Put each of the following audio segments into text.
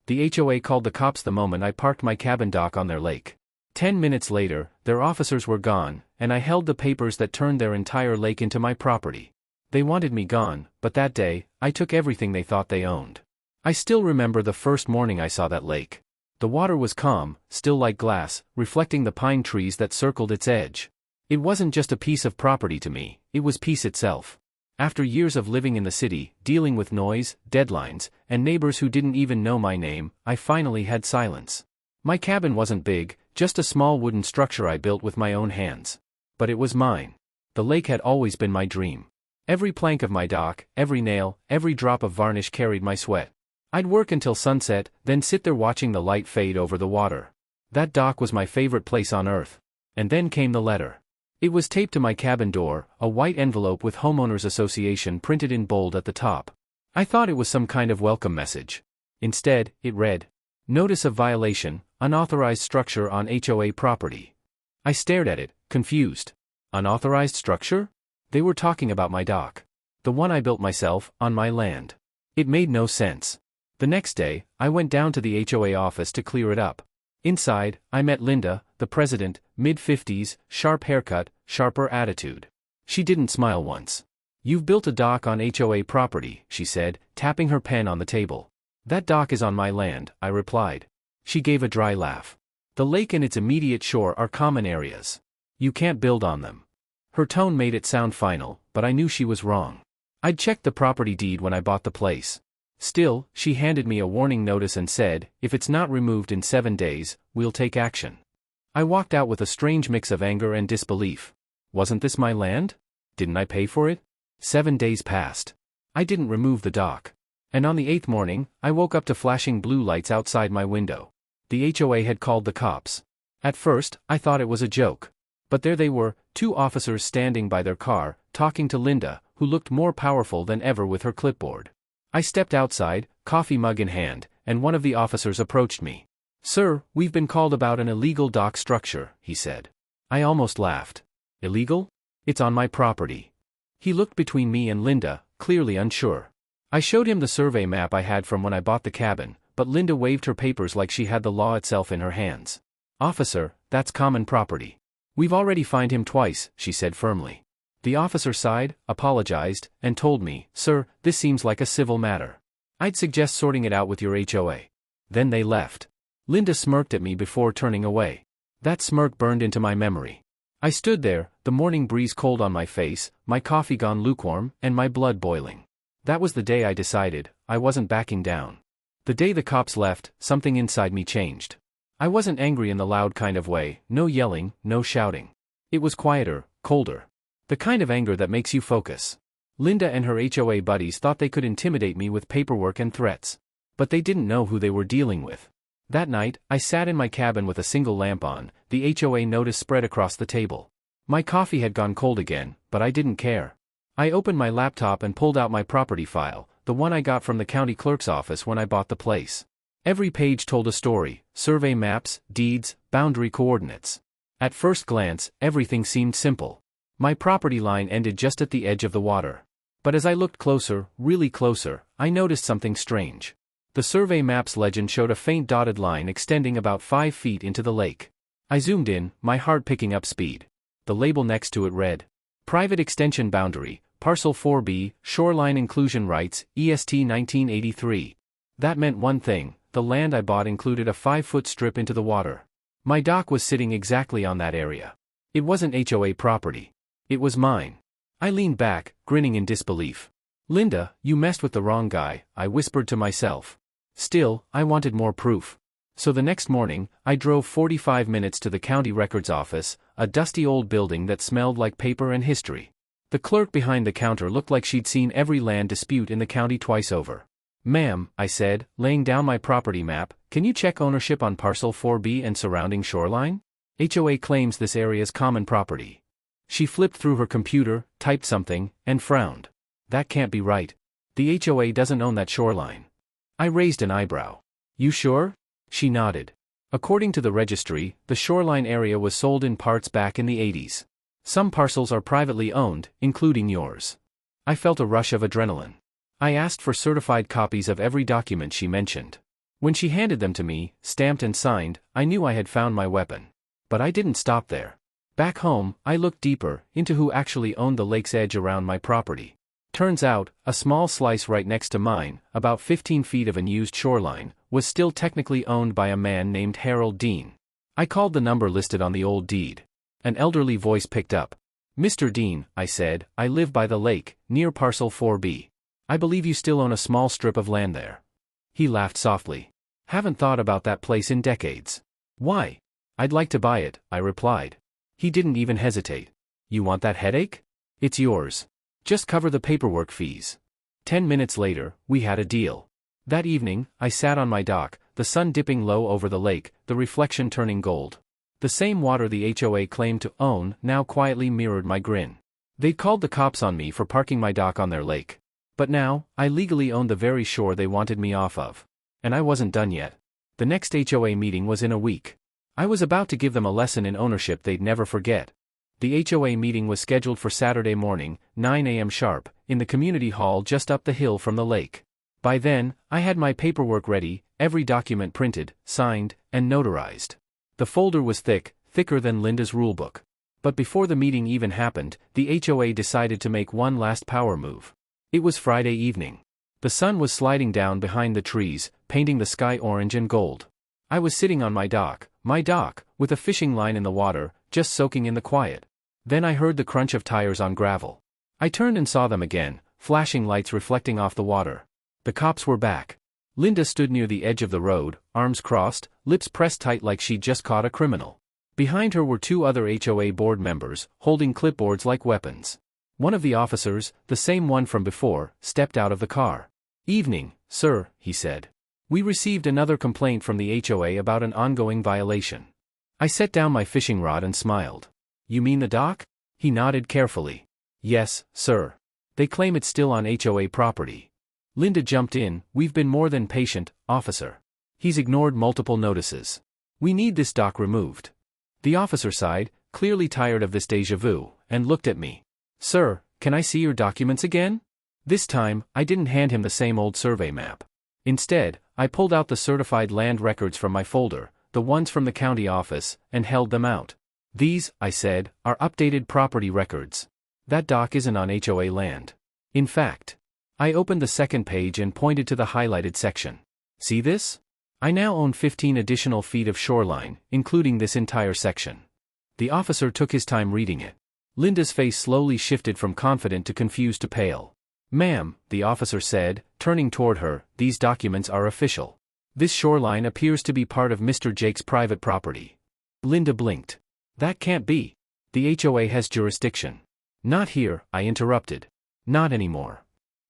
The HOA called the cops the moment I parked my cabin dock on their lake. 10 minutes later, their officers were gone, and I held the papers that turned their entire lake into my property. They wanted me gone, but that day, I took everything they thought they owned. I still remember the first morning I saw that lake. The water was calm, still like glass, reflecting the pine trees that circled its edge. It wasn't just a piece of property to me, it was peace itself. After years of living in the city, dealing with noise, deadlines, and neighbors who didn't even know my name, I finally had silence. My cabin wasn't big, just a small wooden structure I built with my own hands. But it was mine. The lake had always been my dream. Every plank of my dock, every nail, every drop of varnish carried my sweat. I'd work until sunset, then sit there watching the light fade over the water. That dock was my favorite place on earth. And then came the letter. It was taped to my cabin door, a white envelope with Homeowners Association printed in bold at the top. I thought it was some kind of welcome message. Instead, it read, "Notice of violation, unauthorized structure on HOA property." I stared at it, confused. Unauthorized structure? They were talking about my dock. The one I built myself, on my land. It made no sense. The next day, I went down to the HOA office to clear it up. Inside, I met Linda, the president, mid-50s, sharp haircut, sharper attitude. She didn't smile once. "You've built a dock on HOA property," she said, tapping her pen on the table. "That dock is on my land," I replied. She gave a dry laugh. "The lake and its immediate shore are common areas. You can't build on them." Her tone made it sound final, but I knew she was wrong. I'd checked the property deed when I bought the place. Still, she handed me a warning notice and said, "If it's not removed in 7 days, we'll take action." I walked out with a strange mix of anger and disbelief. Wasn't this my land? Didn't I pay for it? 7 days passed. I didn't remove the dock. And on the 8th morning, I woke up to flashing blue lights outside my window. The HOA had called the cops. At first, I thought it was a joke. But there they were, 2 officers standing by their car, talking to Linda, who looked more powerful than ever with her clipboard. I stepped outside, coffee mug in hand, and one of the officers approached me. "Sir, we've been called about an illegal dock structure," he said. I almost laughed. "Illegal? It's on my property." He looked between me and Linda, clearly unsure. I showed him the survey map I had from when I bought the cabin, but Linda waved her papers like she had the law itself in her hands. "Officer, that's common property. We've already fined him twice," she said firmly. The officer sighed, apologized, and told me, "Sir, this seems like a civil matter. I'd suggest sorting it out with your HOA." Then they left. Linda smirked at me before turning away. That smirk burned into my memory. I stood there, the morning breeze cold on my face, my coffee gone lukewarm, and my blood boiling. That was the day I decided, I wasn't backing down. The day the cops left, something inside me changed. I wasn't angry in the loud kind of way, no yelling, no shouting. It was quieter, colder. The kind of anger that makes you focus. Linda and her HOA buddies thought they could intimidate me with paperwork and threats. But they didn't know who they were dealing with. That night, I sat in my cabin with a single lamp on, the HOA notice spread across the table. My coffee had gone cold again, but I didn't care. I opened my laptop and pulled out my property file, the one I got from the county clerk's office when I bought the place. Every page told a story, survey maps, deeds, boundary coordinates. At first glance, everything seemed simple. My property line ended just at the edge of the water. But as I looked closer, really closer, I noticed something strange. The survey map's legend showed a faint dotted line extending about 5 feet into the lake. I zoomed in, my heart picking up speed. The label next to it read, "Private Extension Boundary, Parcel 4B, Shoreline Inclusion Rights, EST 1983. That meant one thing, the land I bought included a 5-foot strip into the water. My dock was sitting exactly on that area. It wasn't HOA property. It was mine. I leaned back, grinning in disbelief. "Linda, you messed with the wrong guy," I whispered to myself. Still, I wanted more proof. So the next morning, I drove 45 minutes to the county records office, a dusty old building that smelled like paper and history. The clerk behind the counter looked like she'd seen every land dispute in the county twice over. "Ma'am," I said, laying down my property map, "can you check ownership on Parcel 4B and surrounding shoreline? HOA claims this area's common property." She flipped through her computer, typed something, and frowned. "That can't be right. The HOA doesn't own that shoreline." I raised an eyebrow. "You sure?" She nodded. "According to the registry, the shoreline area was sold in parts back in the 80s. Some parcels are privately owned, including yours." I felt a rush of adrenaline. I asked for certified copies of every document she mentioned. When she handed them to me, stamped and signed, I knew I had found my weapon. But I didn't stop there. Back home, I looked deeper into who actually owned the lake's edge around my property. Turns out, a small slice right next to mine, about 15 feet of unused shoreline, was still technically owned by a man named Harold Dean. I called the number listed on the old deed. An elderly voice picked up. "Mr. Dean," I said, "I live by the lake, near parcel 4B. I believe you still own a small strip of land there." He laughed softly. "Haven't thought about that place in decades." "Why?" "I'd like to buy it," I replied. He didn't even hesitate. "You want that headache? It's yours. Just cover the paperwork fees." 10 minutes later, we had a deal. That evening, I sat on my dock, the sun dipping low over the lake, the reflection turning gold. The same water the HOA claimed to own now quietly mirrored my grin. They'd called the cops on me for parking my dock on their lake. But now, I legally owned the very shore they wanted me off of. And I wasn't done yet. The next HOA meeting was in a week. I was about to give them a lesson in ownership they'd never forget. The HOA meeting was scheduled for Saturday morning, 9 a.m. sharp, in the community hall just up the hill from the lake. By then, I had my paperwork ready, every document printed, signed, and notarized. The folder was thick, thicker than Linda's rulebook. But before the meeting even happened, the HOA decided to make one last power move. It was Friday evening. The sun was sliding down behind the trees, painting the sky orange and gold. I was sitting on my dock, with a fishing line in the water, just soaking in the quiet. Then I heard the crunch of tires on gravel. I turned and saw them again, flashing lights reflecting off the water. The cops were back. Linda stood near the edge of the road, arms crossed, lips pressed tight like she'd just caught a criminal. Behind her were two other HOA board members, holding clipboards like weapons. One of the officers, the same one from before, stepped out of the car. "Evening, sir," he said. "We received another complaint from the HOA about an ongoing violation." I set down my fishing rod and smiled. "You mean the dock?" He nodded carefully. "Yes, sir. They claim it's still on HOA property." Linda jumped in. "We've been more than patient, officer. He's ignored multiple notices. We need this dock removed." The officer sighed, clearly tired of this déjà vu, and looked at me. "Sir, can I see your documents again?" This time, I didn't hand him the same old survey map. Instead, I pulled out the certified land records from my folder, the ones from the county office, and held them out. "These," I said, "are updated property records. That dock isn't on HOA land. In fact." I opened the second page and pointed to the highlighted section. "See this? I now own 15 additional feet of shoreline, including this entire section." The officer took his time reading it. Linda's face slowly shifted from confident to confused to pale. "Ma'am," the officer said, turning toward her, "these documents are official. This shoreline appears to be part of Mr. Jake's private property." Linda blinked. "That can't be. The HOA has jurisdiction." "Not here," I interrupted. "Not anymore."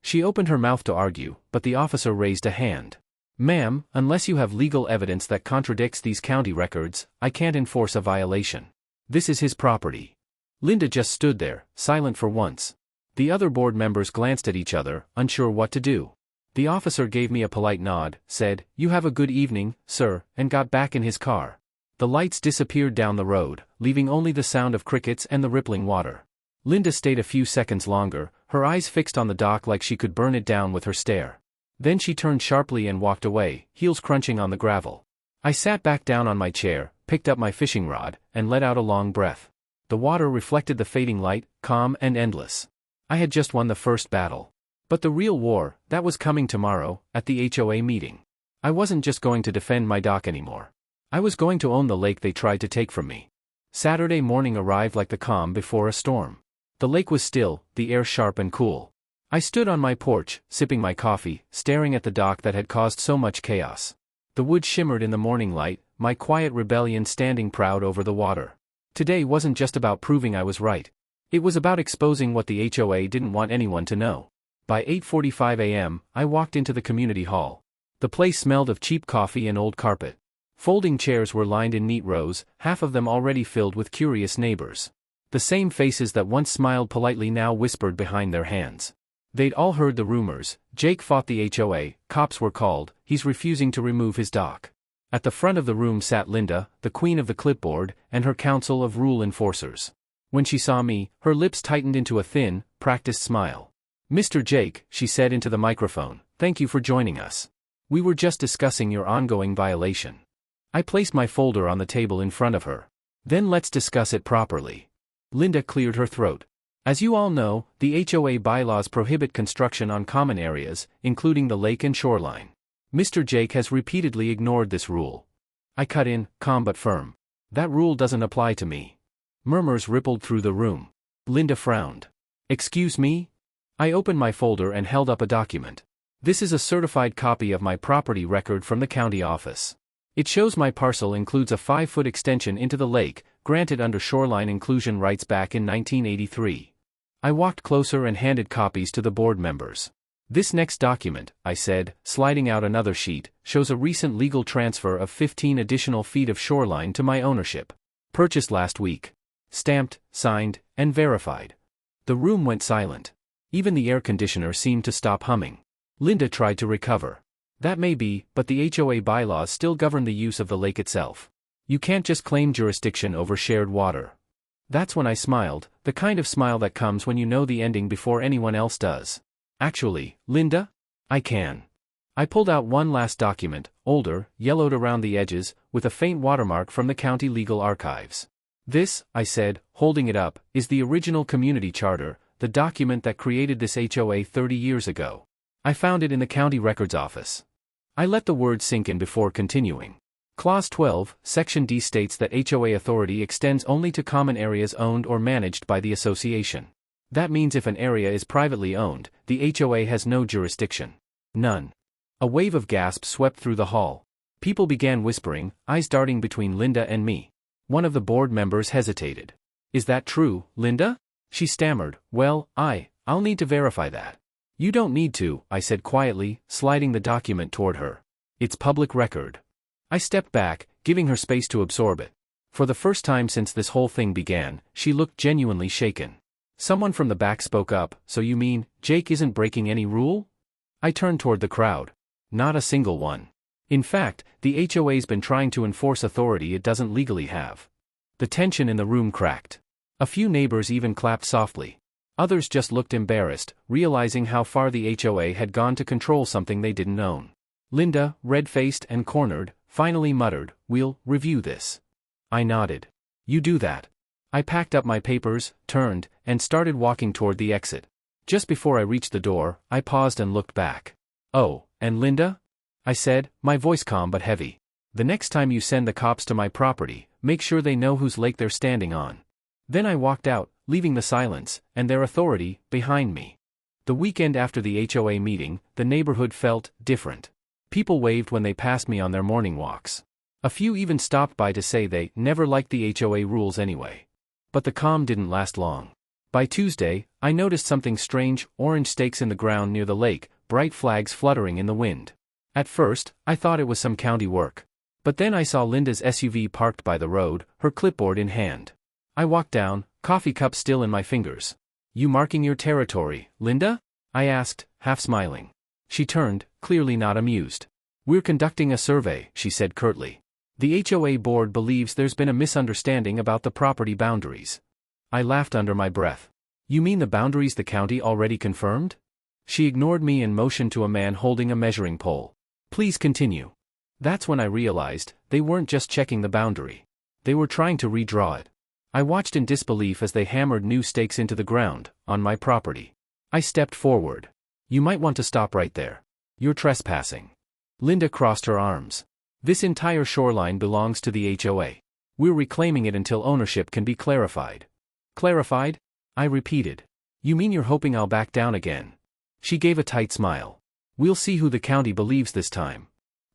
She opened her mouth to argue, but the officer raised a hand. "Ma'am, unless you have legal evidence that contradicts these county records, I can't enforce a violation. This is his property." Linda just stood there, silent for once. The other board members glanced at each other, unsure what to do. The officer gave me a polite nod, said, "You have a good evening, sir," and got back in his car. The lights disappeared down the road, leaving only the sound of crickets and the rippling water. Linda stayed a few seconds longer, her eyes fixed on the dock like she could burn it down with her stare. Then she turned sharply and walked away, heels crunching on the gravel. I sat back down on my chair, picked up my fishing rod, and let out a long breath. The water reflected the fading light, calm and endless. I had just won the first battle. But the real war, that was coming tomorrow, at the HOA meeting. I wasn't just going to defend my dock anymore. I was going to own the lake they tried to take from me. Saturday morning arrived like the calm before a storm. The lake was still, the air sharp and cool. I stood on my porch, sipping my coffee, staring at the dock that had caused so much chaos. The wood shimmered in the morning light, my quiet rebellion standing proud over the water. Today wasn't just about proving I was right. It was about exposing what the HOA didn't want anyone to know. By 8:45 a.m., I walked into the community hall. The place smelled of cheap coffee and old carpet. Folding chairs were lined in neat rows, half of them already filled with curious neighbors. The same faces that once smiled politely now whispered behind their hands. They'd all heard the rumors. Jake fought the HOA, cops were called, he's refusing to remove his dock. At the front of the room sat Linda, the queen of the clipboard, and her council of rule enforcers. When she saw me, her lips tightened into a thin, practiced smile. "Mr. Jake," she said into the microphone, "thank you for joining us. We were just discussing your ongoing violation. I placed my folder on the table in front of her. Then let's discuss it properly. Linda cleared her throat. As you all know, the HOA bylaws prohibit construction on common areas, including the lake and shoreline. Mr. Jake has repeatedly ignored this rule. I cut in, calm but firm. That rule doesn't apply to me. Murmurs rippled through the room. Linda frowned. Excuse me? I opened my folder and held up a document. This is a certified copy of my property record from the county office. It shows my parcel includes a 5-foot extension into the lake, granted under shoreline inclusion rights back in 1983. I walked closer and handed copies to the board members. This next document, I said, sliding out another sheet, shows a recent legal transfer of 15 additional feet of shoreline to my ownership. Purchased last week. Stamped, signed, and verified. The room went silent. Even the air conditioner seemed to stop humming. Linda tried to recover. That may be, but the HOA bylaws still govern the use of the lake itself. You can't just claim jurisdiction over shared water. That's when I smiled, the kind of smile that comes when you know the ending before anyone else does. Actually, Linda? I can. I pulled out one last document, older, yellowed around the edges, with a faint watermark from the county legal archives. This, I said, holding it up, is the original community charter, the document that created this HOA 30 years ago. I found it in the county records office. I let the words sink in before continuing. Clause 12, Section D states that HOA authority extends only to common areas owned or managed by the association. That means if an area is privately owned, the HOA has no jurisdiction. None. A wave of gasps swept through the hall. People began whispering, eyes darting between Linda and me. One of the board members hesitated. Is that true, Linda? She stammered, well, I'll need to verify that. You don't need to, I said quietly, sliding the document toward her. It's public record. I stepped back, giving her space to absorb it. For the first time since this whole thing began, she looked genuinely shaken. Someone from the back spoke up, so you mean, Jake isn't breaking any rule? I turned toward the crowd. Not a single one. In fact, the HOA's been trying to enforce authority it doesn't legally have. The tension in the room cracked. A few neighbors even clapped softly. Others just looked embarrassed, realizing how far the HOA had gone to control something they didn't own. Linda, red-faced and cornered, finally muttered, "We'll review this." I nodded. "You do that." I packed up my papers, turned, and started walking toward the exit. Just before I reached the door, I paused and looked back. "Oh, and Linda?" I said, my voice calm but heavy. "The next time you send the cops to my property, make sure they know whose lake they're standing on." Then I walked out, leaving the silence, and their authority, behind me. The weekend after the HOA meeting, the neighborhood felt different. People waved when they passed me on their morning walks. A few even stopped by to say they never liked the HOA rules anyway. But the calm didn't last long. By Tuesday, I noticed something strange, orange stakes in the ground near the lake, bright flags fluttering in the wind. At first, I thought it was some county work. But then I saw Linda's SUV parked by the road, her clipboard in hand. I walked down, coffee cup still in my fingers. "You marking your territory, Linda?" I asked, half smiling. She turned, clearly not amused. "We're conducting a survey," she said curtly. "The HOA board believes there's been a misunderstanding about the property boundaries." I laughed under my breath. "You mean the boundaries the county already confirmed?" She ignored me and motioned to a man holding a measuring pole. "Please continue." That's when I realized, they weren't just checking the boundary. They were trying to redraw it. I watched in disbelief as they hammered new stakes into the ground, on my property. I stepped forward. "You might want to stop right there. You're trespassing." Linda crossed her arms. "This entire shoreline belongs to the HOA. We're reclaiming it until ownership can be clarified." "Clarified?" I repeated. "You mean you're hoping I'll back down again?" She gave a tight smile. "We'll see who the county believes this time."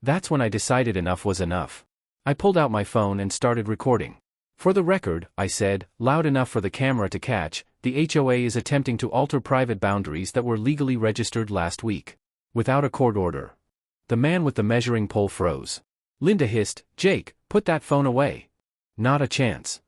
That's when I decided enough was enough. I pulled out my phone and started recording. "For the record," I said, loud enough for the camera to catch, "the HOA is attempting to alter private boundaries that were legally registered last week. Without a court order." The man with the measuring pole froze. Linda hissed, "Jake, put that phone away." "Not a chance."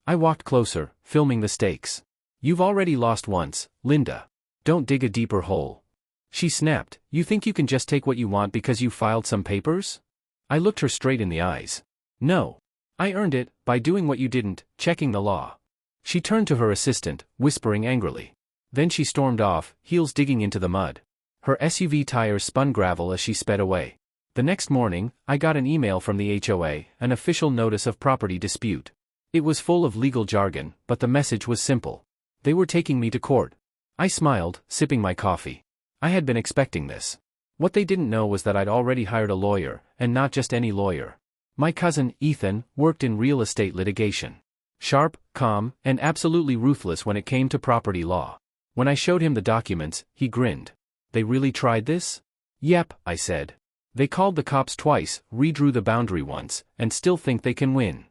I walked closer, filming the stakes. "You've already lost once, Linda. Don't dig a deeper hole." She snapped, "You think you can just take what you want because you filed some papers?" I looked her straight in the eyes. "No. I earned it, by doing what you didn't, checking the law." She turned to her assistant, whispering angrily. Then she stormed off, heels digging into the mud. Her SUV tires spun gravel as she sped away. The next morning, I got an email from the HOA, an official notice of property dispute. It was full of legal jargon, but the message was simple. They were taking me to court. I smiled, sipping my coffee. I had been expecting this. What they didn't know was that I'd already hired a lawyer, and not just any lawyer. My cousin, Ethan, worked in real estate litigation. Sharp, calm, and absolutely ruthless when it came to property law. When I showed him the documents, he grinned. They really tried this? Yep, I said. They called the cops twice, redrew the boundary once, and still think they can win.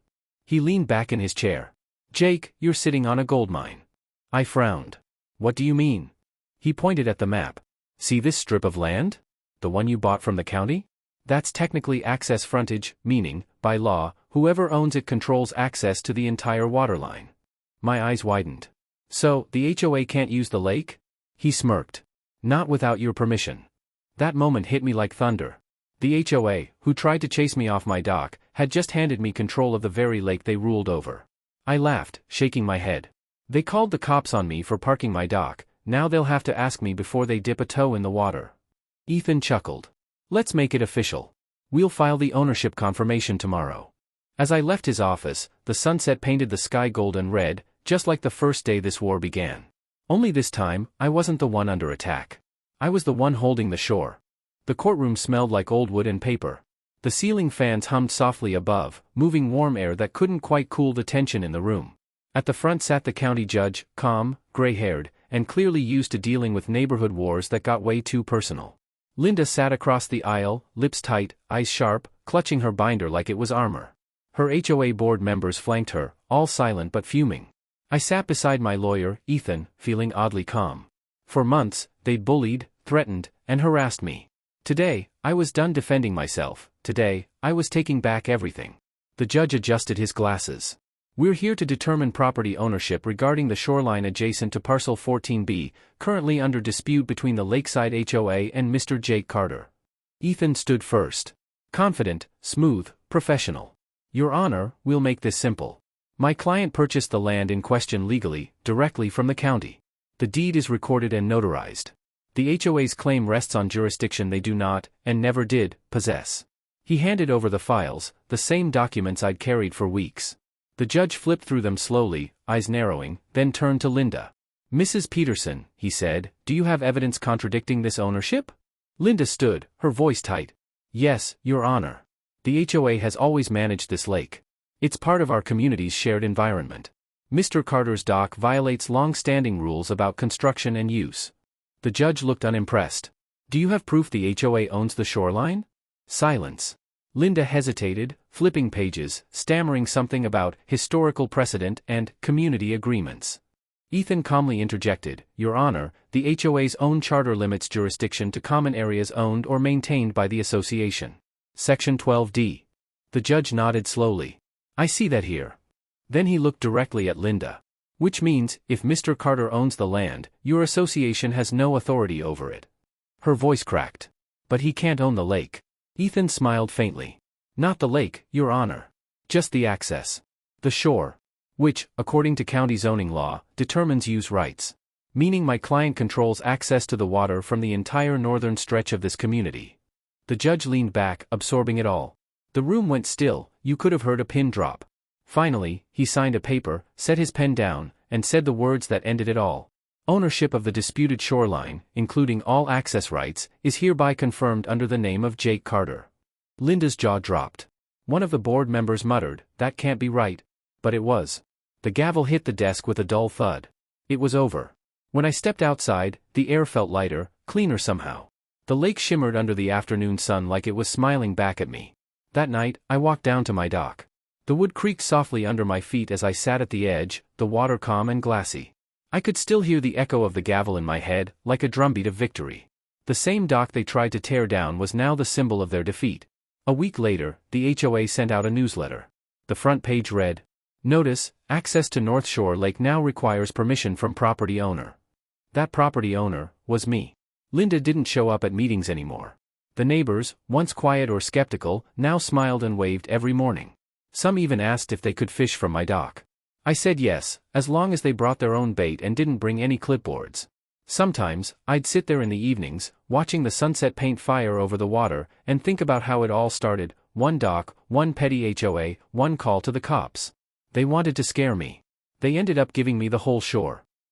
He leaned back in his chair. Jake, you're sitting on a goldmine. I frowned. What do you mean? He pointed at the map. See this strip of land? The one you bought from the county? That's technically access frontage, meaning, by law, whoever owns it controls access to the entire waterline. My eyes widened. So, the HOA can't use the lake? He smirked. Not without your permission. That moment hit me like thunder. The HOA, who tried to chase me off my dock, had just handed me control of the very lake they ruled over. I laughed, shaking my head. They called the cops on me for parking my dock, now they'll have to ask me before they dip a toe in the water. Ethan chuckled. Let's make it official. We'll file the ownership confirmation tomorrow. As I left his office, the sunset painted the sky golden red, just like the first day this war began. Only this time, I wasn't the one under attack. I was the one holding the shore. The courtroom smelled like old wood and paper. The ceiling fans hummed softly above, moving warm air that couldn't quite cool the tension in the room. At the front sat the county judge, calm, gray-haired, and clearly used to dealing with neighborhood wars that got way too personal. Linda sat across the aisle, lips tight, eyes sharp, clutching her binder like it was armor. Her HOA board members flanked her, all silent but fuming. I sat beside my lawyer, Ethan, feeling oddly calm. For months, they'd bullied, threatened, and harassed me. Today, I was done defending myself. Today, I was taking back everything. The judge adjusted his glasses. We're here to determine property ownership regarding the shoreline adjacent to Parcel 14B, currently under dispute between the Lakeside HOA and Mr. Jake Carter. Ethan stood first. Confident, smooth, professional. Your Honor, we'll make this simple. My client purchased the land in question legally, directly from the county. The deed is recorded and notarized. The HOA's claim rests on jurisdiction they do not, and never did, possess. He handed over the files, the same documents I'd carried for weeks. The judge flipped through them slowly, eyes narrowing, then turned to Linda. Mrs. Peterson, he said, do you have evidence contradicting this ownership? Linda stood, her voice tight. Yes, Your Honor. The HOA has always managed this lake. It's part of our community's shared environment. Mr. Carter's dock violates long-standing rules about construction and use. The judge looked unimpressed. Do you have proof the HOA owns the shoreline? Silence. Linda hesitated, flipping pages, stammering something about historical precedent and community agreements. Ethan calmly interjected, Your Honor, the HOA's own charter limits jurisdiction to common areas owned or maintained by the association. Section 12D. The judge nodded slowly. I see that here. Then he looked directly at Linda. Which means, if Mr. Carter owns the land, your association has no authority over it. Her voice cracked. But he can't own the lake. Ethan smiled faintly. Not the lake, Your Honor. Just the access. The shore. Which, according to county zoning law, determines use rights. Meaning my client controls access to the water from the entire northern stretch of this community. The judge leaned back, absorbing it all. The room went still, you could have heard a pin drop. Finally, he signed a paper, set his pen down, and said the words that ended it all. Ownership of the disputed shoreline, including all access rights, is hereby confirmed under the name of Jake Carter. Linda's jaw dropped. One of the board members muttered, that can't be right. But it was. The gavel hit the desk with a dull thud. It was over. When I stepped outside, the air felt lighter, cleaner somehow. The lake shimmered under the afternoon sun like it was smiling back at me. That night, I walked down to my dock. The wood creaked softly under my feet as I sat at the edge, the water calm and glassy. I could still hear the echo of the gavel in my head, like a drumbeat of victory. The same dock they tried to tear down was now the symbol of their defeat. A week later, the HOA sent out a newsletter. The front page read, Notice, access to North Shore Lake now requires permission from property owner. That property owner was me. Linda didn't show up at meetings anymore. The neighbors, once quiet or skeptical, now smiled and waved every morning. Some even asked if they could fish from my dock. I said yes, as long as they brought their own bait and didn't bring any clipboards. Sometimes, I'd sit there in the evenings, watching the sunset paint fire over the water, and think about how it all started: one dock, one petty HOA, one call to the cops. They wanted to scare me. They ended up giving me the whole shore.